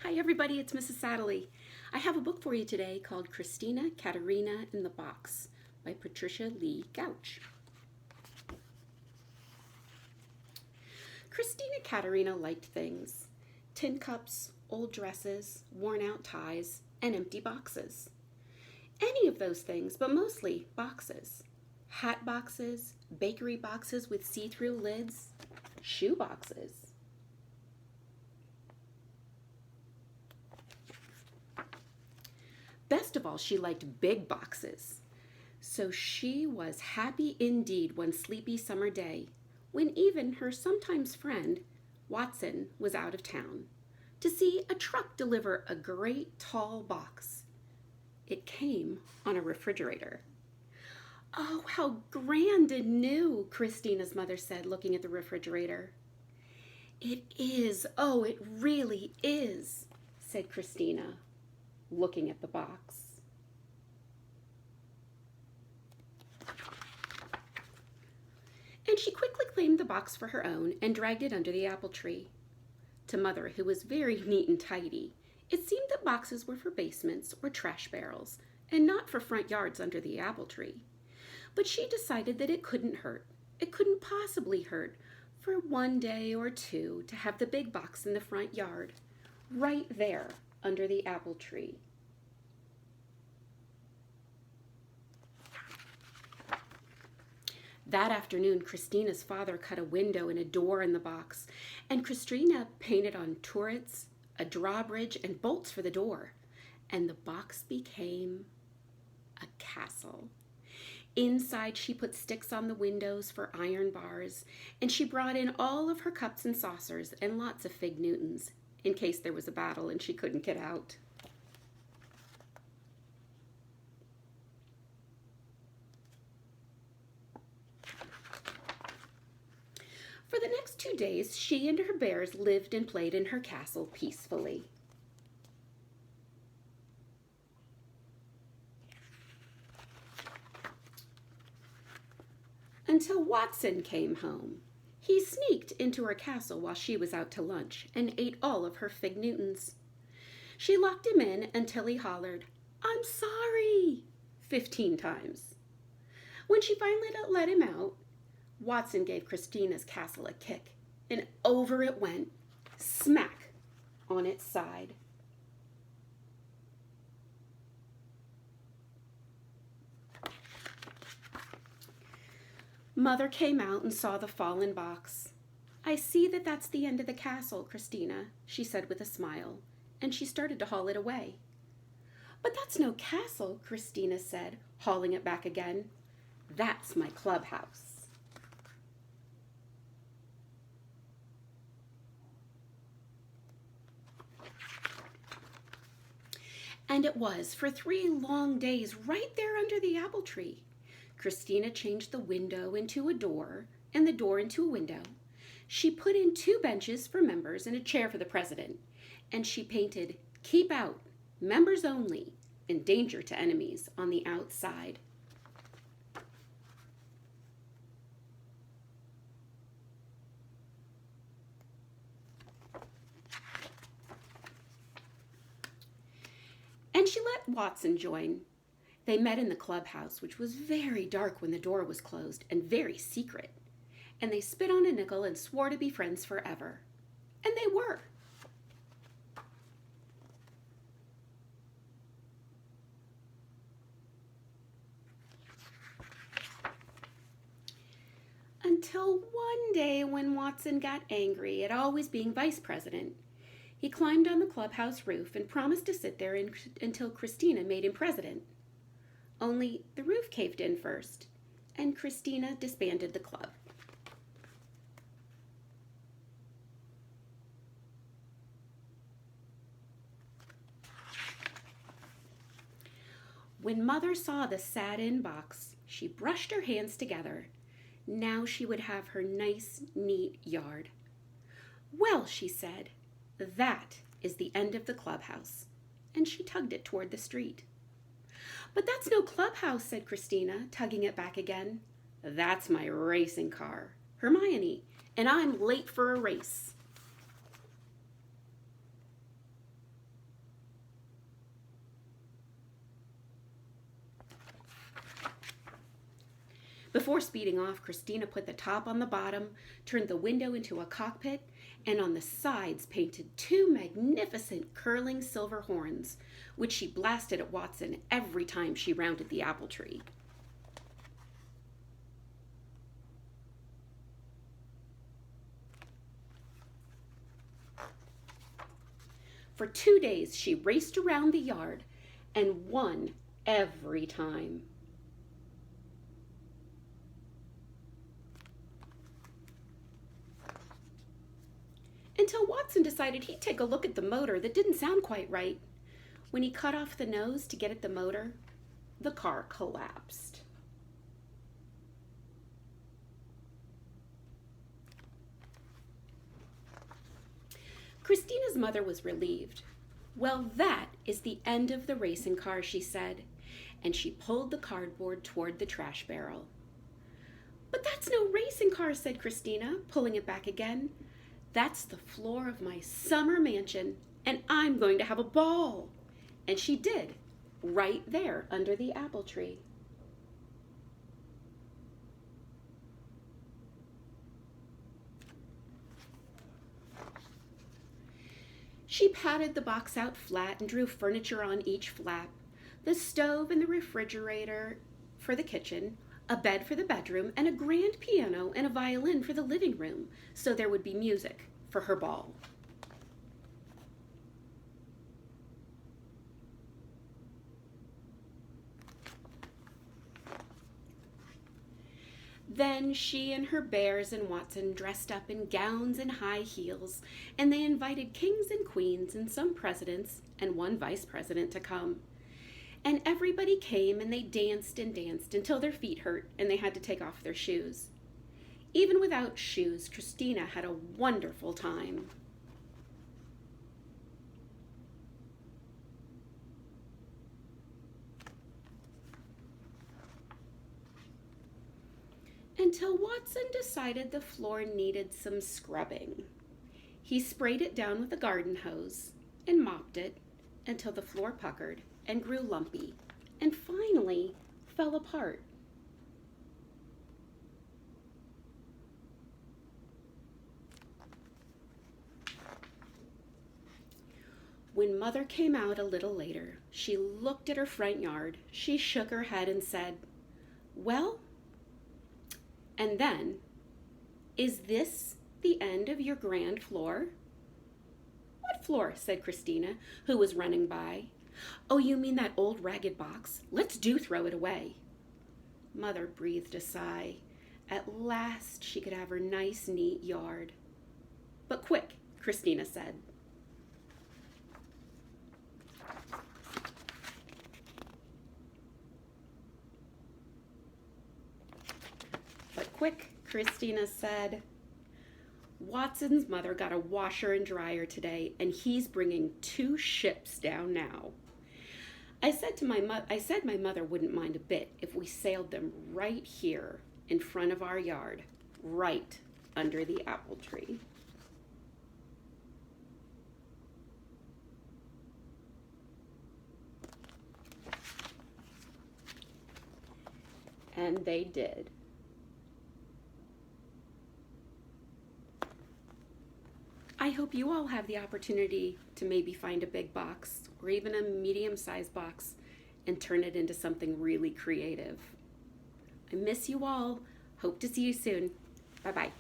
Hi everybody, it's Mrs. Sattele. I have a book for you today called Christina Katerina in the Box by Patricia Lee Gouch. Christina Katerina liked things. Tin cups, old dresses, worn out ties, and empty boxes. Any of those things, but mostly boxes. Hat boxes, bakery boxes with see-through lids, shoe boxes. Best of all, she liked big boxes. So she was happy indeed one sleepy summer day when even her sometimes friend, Watson, was out of town to see a truck deliver a great tall box. It came on a refrigerator. "Oh, how grand and new," Christina's mother said, looking at the refrigerator. "It is, oh, it really is," said Christina, looking at the box. And she quickly claimed the box for her own and dragged it under the apple tree. To Mother, who was very neat and tidy, it seemed that boxes were for basements or trash barrels and not for front yards under the apple tree. But she decided that it couldn't hurt. It couldn't possibly hurt for one day or two to have the big box in the front yard, right there under the apple tree. That afternoon, Christina's father cut a window and a door in the box, and Christina painted on turrets, a drawbridge, and bolts for the door, and the box became a castle. Inside, she put sticks on the windows for iron bars, and she brought in all of her cups and saucers and lots of fig Newtons, in case there was a battle and she couldn't get out. For the next 2 days, she and her bears lived and played in her castle peacefully. Until Watson came home. He sneaked into her castle while she was out to lunch and ate all of her fig Newtons. She locked him in until he hollered, "I'm sorry," 15 times. When she finally let him out, Watson gave Christina's castle a kick, and over it went, smack on its side. Mother came out and saw the fallen box. "I see that that's the end of the castle, Christina," she said with a smile, and she started to haul it away. "But that's no castle," Christina said, hauling it back again. "That's my clubhouse." And it was for 3 long days right there under the apple tree. Christina changed the window into a door and the door into a window. She put in 2 benches for members and a chair for the president. And she painted "Keep Out, Members Only, and Danger to Enemies" on the outside. And she let Watson join. They met in the clubhouse, which was very dark when the door was closed and very secret. And they spit on a nickel and swore to be friends forever. And they were. Until one day when Watson got angry at always being vice president. He climbed on the clubhouse roof and promised to sit there until Christina made him president. Only the roof caved in first, and Christina disbanded the club. When Mother saw the sad-in box, she brushed her hands together. Now she would have her nice, neat yard. "Well," she said, "that is the end of the clubhouse," and she tugged it toward the street. "But that's no clubhouse," said Christina, tugging it back again. "That's my racing car, Hermione, and I'm late for a race." Before speeding off, Christina put the top on the bottom, turned the window into a cockpit, and on the sides painted two magnificent curling silver horns, which she blasted at Watson every time she rounded the apple tree. For 2 days she raced around the yard and won every time. Until Watson decided he'd take a look at the motor that didn't sound quite right. When he cut off the nose to get at the motor, the car collapsed. Christina's mother was relieved. Well, that is the end of the racing car, she said, and she pulled the cardboard toward the trash barrel. But that's no racing car, said Christina, pulling it back again. That's the floor of my summer mansion, and I'm going to have a ball. And she did, right there under the apple tree. She patted the box out flat and drew furniture on each flap, the stove and the refrigerator for the kitchen, a bed for the bedroom, and a grand piano and a violin for the living room, so there would be music for her ball. Then she and her bears and Watson dressed up in gowns and high heels, and they invited kings and queens and some presidents and one vice president to come. And everybody came and they danced and danced until their feet hurt and they had to take off their shoes. Even without shoes, Christina had a wonderful time. Until Watson decided the floor needed some scrubbing. He sprayed it down with a garden hose and mopped it until the floor puckered and grew lumpy and finally fell apart. When Mother came out a little later, she looked at her front yard, she shook her head and said, "Well, and then, is this the end of your grand floor?" "What floor?" said Christina, who was running by. "Oh, you mean that old ragged box? Let's do throw it away." Mother breathed a sigh. At last she could have her nice, neat yard. "But quick," Christina said. "But quick," Christina said. "Watson's mother got a washer and dryer today, and he's bringing 2 ships down now. I said my mother wouldn't mind a bit if we sailed them right here in front of our yard, right under the apple tree." And they did. I hope you all have the opportunity to maybe find a big box or even a medium-sized box and turn it into something really creative. I miss you all. Hope to see you soon. Bye-bye.